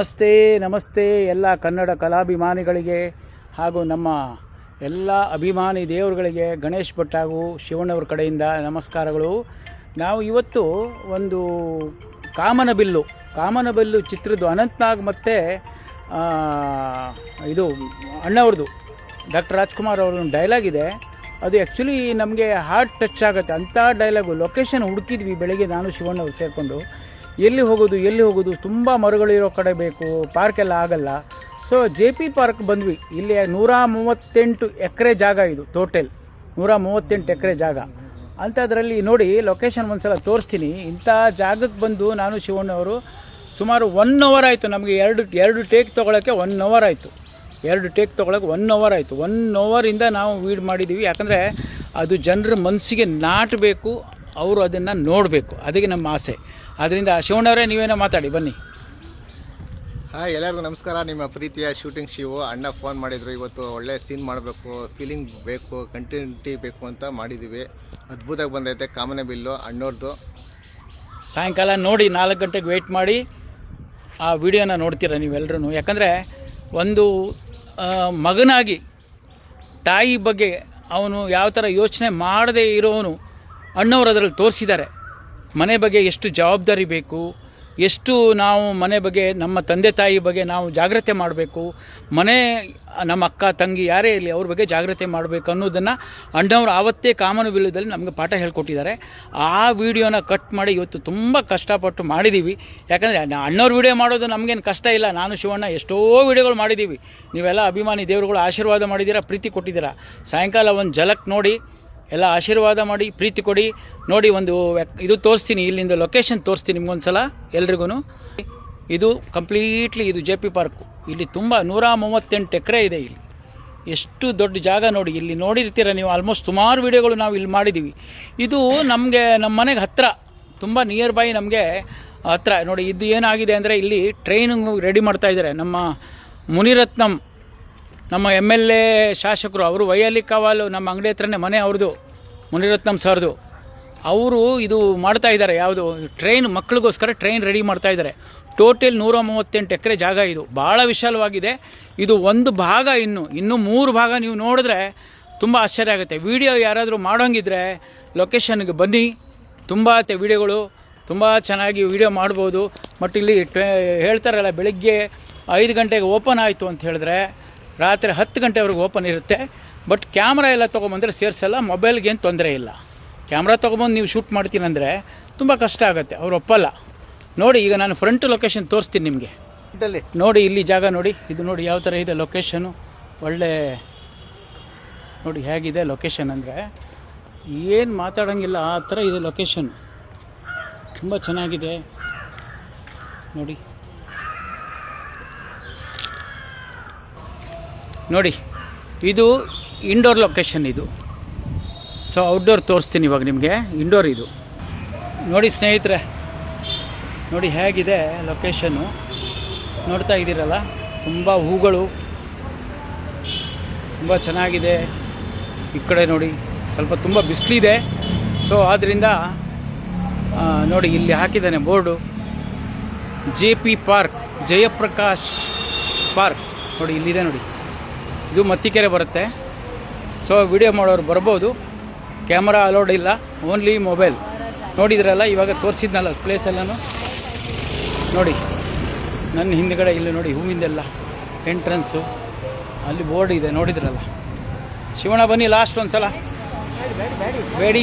ನಮಸ್ತೆ ನಮಸ್ತೆ ಎಲ್ಲ ಕನ್ನಡ ಕಲಾಭಿಮಾನಿಗಳಿಗೆ ಹಾಗೂ ನಮ್ಮ ಎಲ್ಲ ಅಭಿಮಾನಿ ದೇವರುಗಳಿಗೆ ಗಣೇಶ್ ಭಟ್ ಹಾಗೂ ಶಿವಣ್ಣವ್ರ ಕಡೆಯಿಂದ ನಮಸ್ಕಾರಗಳು. ನಾವು ಇವತ್ತು ಒಂದು ಕಾಮನಬಿಲ್ಲು ಚಿತ್ರದ್ದು ಅನಂತ್ನಾಗ್ ಮತ್ತು ಇದು ಅಣ್ಣವ್ರದ್ದು ಡಾಕ್ಟರ್ ರಾಜ್ಕುಮಾರ್ ಅವ್ರ ಡೈಲಾಗ್ ಇದೆ. ಅದು ಆ್ಯಕ್ಚುಲಿ ನಮಗೆ ಹಾರ್ಟ್ ಟಚ್ ಆಗುತ್ತೆ ಅಂಥ ಡೈಲಾಗು. ಲೊಕೇಶನ್ ಹುಡುಕಿದ್ವಿ ಬೆಳಗ್ಗೆ ನಾನು ಶಿವಣ್ಣವ್ರು ಸೇರಿಕೊಂಡು. ಎಲ್ಲಿ ಹೋಗೋದು ತುಂಬ ಮರಗಳಿರೋ ಕಡೆ ಬೇಕು, ಪಾರ್ಕೆಲ್ಲ ಆಗಲ್ಲ. ಸೊ JP ಪಾರ್ಕ್ ಬಂದ್ವಿ. ಇಲ್ಲಿ 138 ಎಕರೆ ಜಾಗ, ಇದು ಟೋಟಲ್ 138 ಎಕರೆ ಜಾಗ. ಅಂಥದ್ರಲ್ಲಿ ನೋಡಿ ಲೊಕೇಶನ್ ಒಂದ್ಸಲ ತೋರಿಸ್ತೀನಿ. ಇಂಥ ಜಾಗಕ್ಕೆ ಬಂದು ನಾನು ಶಿವಣ್ಣವರು ಸುಮಾರು 1 ಅವರ್ ಆಯಿತು. ನಮಗೆ ಎರಡು ಟೇಕ್ ತೊಗೊಳಕ್ಕೆ 1 ಅವರ್ ಆಯಿತು. 1 ಅವರ್ ಆಯಿತು. 1 ಅವರಿಂದ ನಾವು ವೀಡ್ ಮಾಡಿದ್ದೀವಿ. ಯಾಕಂದರೆ ಅದು ಜನರ ಮನಸ್ಸಿಗೆ ನಾಟಬೇಕು, ಅವರು ಅದನ್ನು ನೋಡಬೇಕು, ಅದಕ್ಕೆ ನಮ್ಮ ಆಸೆ. ಆದ್ದರಿಂದ ಶಿವಣ್ಣವರೇ ನೀವೇನೋ ಮಾತಾಡಿ ಬನ್ನಿ. ಹಾಯ್, ಎಲ್ಲರಿಗೂ ನಮಸ್ಕಾರ. ನಿಮ್ಮ ಪ್ರೀತಿಯ ಶೂಟಿಂಗ್ ಶಿವು ಅಣ್ಣ ಫೋನ್ ಮಾಡಿದರು. ಇವತ್ತು ಒಳ್ಳೆ ಸೀನ್ ಮಾಡಬೇಕು, ಫೀಲಿಂಗ್ ಬೇಕು, ಕಂಟಿನ್ಯೂಟಿ ಬೇಕು ಅಂತ ಮಾಡಿದ್ದೀವಿ. ಅದ್ಭುತವಾಗಿ ಬಂದೈತೆ ಕಾಮನಬಿಲ್ಲು ಅಣ್ಣವ್ರದ್ದು. ಸಾಯಂಕಾಲ ನೋಡಿ 4 ಗಂಟೆಗೆ ವೆಯ್ಟ್ ಮಾಡಿ ಆ ವಿಡಿಯೋನ ನೋಡ್ತೀರ ನೀವೆಲ್ಲರೂ. ಯಾಕಂದರೆ ಒಂದು ಮಗನಾಗಿ ತಾಯಿ ಬಗ್ಗೆ ಅವನು ಯಾವ ಥರ ಯೋಚನೆ ಮಾಡದೇ ಇರೋನು ಅಣ್ಣವ್ರು ಅದರಲ್ಲಿ ತೋರಿಸಿದ್ದಾರೆ. ಮನೆ ಬಗ್ಗೆ ಎಷ್ಟು ಜವಾಬ್ದಾರಿ ಬೇಕು, ಎಷ್ಟು ನಾವು ಮನೆ ಬಗ್ಗೆ, ನಮ್ಮ ತಂದೆ ತಾಯಿ ಬಗ್ಗೆ ನಾವು ಜಾಗ್ರತೆ ಮಾಡಬೇಕು, ಮನೆ ನಮ್ಮ ಅಕ್ಕ ತಂಗಿ ಯಾರೇ ಇರಲಿ ಅವ್ರ ಬಗ್ಗೆ ಜಾಗ್ರತೆ ಮಾಡಬೇಕು ಅನ್ನೋದನ್ನು ಅಣ್ಣವ್ರು ಆವತ್ತೇ ಕಾಮನಬಿಲ್ಲುದಲ್ಲಿ ನಮಗೆ ಪಾಠ ಹೇಳ್ಕೊಟ್ಟಿದ್ದಾರೆ. ಆ ವಿಡಿಯೋನ ಕಟ್ ಮಾಡಿ ಇವತ್ತು ತುಂಬ ಕಷ್ಟಪಟ್ಟು ಮಾಡಿದ್ದೀವಿ. ಯಾಕಂದರೆ ಅಣ್ಣವ್ರ ವಿಡಿಯೋ ಮಾಡೋದು ನಮಗೇನು ಕಷ್ಟ ಇಲ್ಲ. ನಾನು ಶಿವಣ್ಣ ಎಷ್ಟೋ ವಿಡಿಯೋಗಳು ಮಾಡಿದ್ದೀವಿ. ನೀವೆಲ್ಲ ಅಭಿಮಾನಿ ದೇವರುಗಳು ಆಶೀರ್ವಾದ ಮಾಡಿದ್ದೀರಾ, ಪ್ರೀತಿ ಕೊಟ್ಟಿದ್ದೀರಾ. ಸಾಯಂಕಾಲ ಒಂದು ಝಲಕ್ ನೋಡಿ, ಎಲ್ಲ ಆಶೀರ್ವಾದ ಮಾಡಿ, ಪ್ರೀತಿ ಕೊಡಿ. ನೋಡಿ ಒಂದು ಇದು ತೋರಿಸ್ತೀನಿ, ಇಲ್ಲಿಂದ ಲೊಕೇಶನ್ ತೋರಿಸ್ತೀನಿ ನಿಮ್ಗೊಂದು ಸಲ ಎಲ್ರಿಗೂ. ಇದು ಕಂಪ್ಲೀಟ್ಲಿ ಇದು JP ಪಾರ್ಕು. ಇಲ್ಲಿ ತುಂಬ 138 ಎಕರೆ ಇದೆ. ಇಲ್ಲಿ ಎಷ್ಟು ದೊಡ್ಡ ಜಾಗ ನೋಡಿ. ಇಲ್ಲಿ ನೋಡಿರ್ತೀರ ನೀವು. ಆಲ್ಮೋಸ್ಟ್ ಸುಮಾರು ವೀಡಿಯೋಗಳು ನಾವು ಇಲ್ಲಿ ಮಾಡಿದ್ದೀವಿ. ಇದು ನಮಗೆ ನಮ್ಮ ಮನೆಗೆ ಹತ್ತಿರ, ತುಂಬ ನಿಯರ್ ಬೈ ನಮಗೆ ಹತ್ತಿರ. ನೋಡಿ ಇದು ಏನಾಗಿದೆ ಅಂದರೆ ಇಲ್ಲಿ ಟ್ರೈನಿಂಗ್ ರೆಡಿ ಮಾಡ್ತಾಯಿದ್ದಾರೆ. ನಮ್ಮ ಮುನಿರತ್ನಂ, ನಮ್ಮ MLA ಶಾಸಕರು, ಅವರು ವೈಯಲ್ಲಿ ಕಾವಾಲು ನಮ್ಮ ಅಂಗಡಿ ಹತ್ರನೇ ಮನೆ ಅವ್ರದ್ದು, ಮುನಿರತ್ನಂ ಸರ್ದು. ಅವರು ಇದು ಮಾಡ್ತಾಯಿದ್ದಾರೆ, ಯಾವುದು ಟ್ರೈನ್, ಮಕ್ಕಳಿಗೋಸ್ಕರ ಟ್ರೈನ್ ರೆಡಿ ಮಾಡ್ತಾಯಿದ್ದಾರೆ. ಟೋಟಲ್ 138 ಎಕರೆ ಜಾಗ. ಇದು ಭಾಳ ವಿಶಾಲವಾಗಿದೆ. ಇದು ಒಂದು ಭಾಗ, ಇನ್ನೂ 3 ಭಾಗ ನೀವು ನೋಡಿದ್ರೆ ತುಂಬ ಆಶ್ಚರ್ಯ ಆಗುತ್ತೆ. ವಿಡಿಯೋ ಯಾರಾದರೂ ಮಾಡೋಂಗಿದ್ರೆ ಲೊಕೇಶನ್ಗೆ ಬನ್ನಿ. ತುಂಬ ವಿಡಿಯೋಗಳು ತುಂಬ ಚೆನ್ನಾಗಿ ವಿಡಿಯೋ ಮಾಡ್ಬೋದು. ಬಟ್ ಇಲ್ಲಿ ಹೇಳ್ತಾರಲ್ಲ, ಬೆಳಗ್ಗೆ 5 ಗಂಟೆಗೆ ಓಪನ್ ಆಯಿತು ಅಂತ ಹೇಳಿದ್ರೆ ರಾತ್ರಿ 10 ಗಂಟೆವರೆಗೂ ಓಪನ್ ಇರುತ್ತೆ. ಬಟ್ ಕ್ಯಾಮ್ರಾ ಎಲ್ಲ ತೊಗೊಂಬಂದರೆ ಸೇರಿಸಲ್ಲ. ಮೊಬೈಲ್ಗೇನು ತೊಂದರೆ ಇಲ್ಲ. ಕ್ಯಾಮ್ರಾ ತೊಗೊಂಬಂದು ನೀವು ಶೂಟ್ ಮಾಡ್ತೀನಂದರೆ ತುಂಬ ಕಷ್ಟ ಆಗುತ್ತೆ, ಅವ್ರು ಒಪ್ಪಲ್ಲ. ನೋಡಿ ಈಗ ನಾನು ಫ್ರಂಟ್ ಲೊಕೇಶನ್ ತೋರಿಸ್ತೀನಿ ನಿಮಗೆ. ನೋಡಿ ಇಲ್ಲಿ ಜಾಗ ನೋಡಿ, ಇದು ನೋಡಿ ಯಾವ ಥರ ಇದೆ ಲೊಕೇಶನು. ಒಳ್ಳೆ ನೋಡಿ ಹೇಗಿದೆ ಲೊಕೇಶನ್ ಅಂದರೆ ಏನು ಮಾತಾಡೋಂಗಿಲ್ಲ, ಆ ಥರ ಇದೆ ಲೊಕೇಶನ್. ತುಂಬ ಚೆನ್ನಾಗಿದೆ ನೋಡಿ. ನೋಡಿ ಇದು ಇಂಡೋರ್ ಲೊಕೇಶನ್. ಇದು ಸೊ ಔಟ್ಡೋರ್ ತೋರಿಸ್ತೀನಿ ಇವಾಗ ನಿಮಗೆ. ಇಂಡೋರ್ ಇದು ನೋಡಿ ಸ್ನೇಹಿತರೆ, ನೋಡಿ ಹೇಗಿದೆ ಲೊಕೇಶನ್ನು. ನೋಡ್ತಾ ಇದ್ದೀರಲ್ಲ, ತುಂಬ ಹೂಗಳು, ತುಂಬ ಚೆನ್ನಾಗಿದೆ. ಈ ಕಡೆ ನೋಡಿ ಸ್ವಲ್ಪ ತುಂಬ ಬಿಸಿಲಿದೆ. ಸೊ ಆದ್ದರಿಂದ ನೋಡಿ ಇಲ್ಲಿ ಹಾಕಿದ್ದಾನೆ board, JP park, Jayaprakash park. ನೋಡಿ ಇಲ್ಲಿದೆ ನೋಡಿ. ಇದು ಮತ್ತಿಕೆರೆ ಬರುತ್ತೆ. ಸೊ ವಿಡಿಯೋ ಮಾಡೋರು ಬರ್ಬೋದು. ಕ್ಯಾಮರಾ ಅಲೋಡ್ ಇಲ್ಲ, ಓನ್ಲಿ ಮೊಬೈಲ್. ನೋಡಿದ್ರಲ್ಲ ಇವಾಗ ತೋರಿಸಿದ್ನಲ್ಲ ಪ್ಲೇಸ್ ಎಲ್ಲನೂ ನೋಡಿ. ನನ್ನ ಹಿಂದುಗಡೆ ಇಲ್ಲಿ ನೋಡಿ ಹೂವಿಂದೆಲ್ಲ ಎಂಟ್ರೆನ್ಸು, ಅಲ್ಲಿ ಬೋರ್ಡ್ ಇದೆ ನೋಡಿದ್ರಲ್ಲ. ಶಿವಣ್ಣ ಬನ್ನಿ ಲಾಸ್ಟ್ ಒಂದು ಸಲ. ಬೇಡಿ